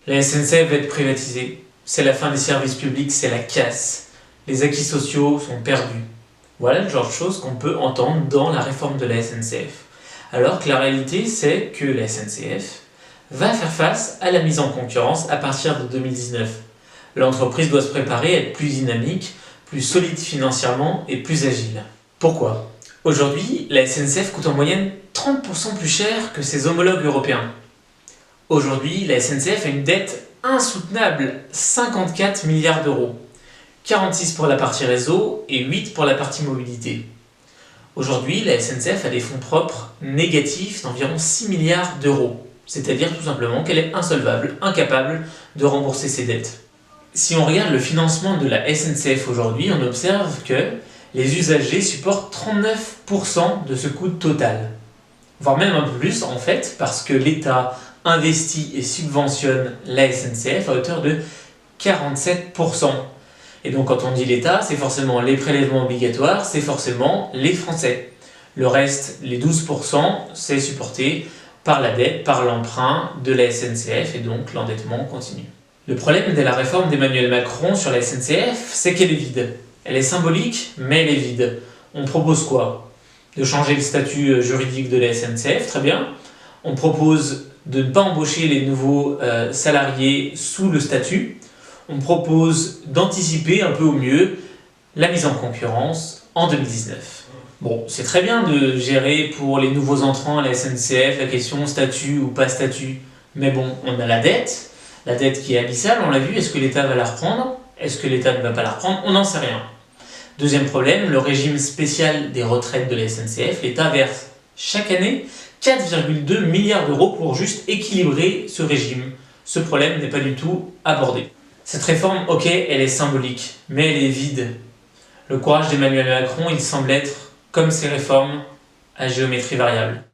La SNCF va être privatisée. C'est la fin des services publics, c'est la casse. Les acquis sociaux sont perdus. Voilà le genre de choses qu'on peut entendre dans la réforme de la SNCF. Alors que la réalité, c'est que la SNCF va faire face à la mise en concurrence à partir de 2019. L'entreprise doit se préparer à être plus dynamique, plus solide financièrement et plus agile. Pourquoi ? Aujourd'hui, la SNCF coûte en moyenne 30% plus cher que ses homologues européens. Aujourd'hui, la SNCF a une dette insoutenable, 54 milliards d'euros. 46 pour la partie réseau et 8 pour la partie mobilité. Aujourd'hui, la SNCF a des fonds propres négatifs d'environ 6 milliards d'euros. C'est-à-dire tout simplement qu'elle est insolvable, incapable de rembourser ses dettes. Si on regarde le financement de la SNCF aujourd'hui, on observe que les usagers supportent 39% de ce coût total. Voire même un peu plus en fait, parce que l'État investit et subventionne la SNCF à hauteur de 47%. Et donc quand on dit l'État, c'est forcément les prélèvements obligatoires, c'est forcément les Français. Le reste, les 12%, c'est supporté par la dette, par l'emprunt de la SNCF et donc l'endettement continue. Le problème de la réforme d'Emmanuel Macron sur la SNCF, c'est qu'elle est vide. Elle est symbolique, mais elle est vide. On propose quoi ? De changer le statut juridique de la SNCF, très bien. On propose de ne pas embaucher les nouveaux salariés sous le statut. On propose d'anticiper un peu au mieux la mise en concurrence en 2019. Bon, c'est très bien de gérer pour les nouveaux entrants à la SNCF la question statut ou pas statut, mais bon, on a la dette qui est abyssale, on l'a vu, est-ce que l'État va la reprendre ? Est-ce que l'État ne va pas la reprendre ? On n'en sait rien. Deuxième problème, le régime spécial des retraites de la SNCF, l'État verse chaque année 4,2 milliards d'euros pour juste équilibrer ce régime. Ce problème n'est pas du tout abordé. Cette réforme, ok, elle est symbolique, mais elle est vide. Le courage d'Emmanuel Macron, il semble être, comme ces réformes, à géométrie variable.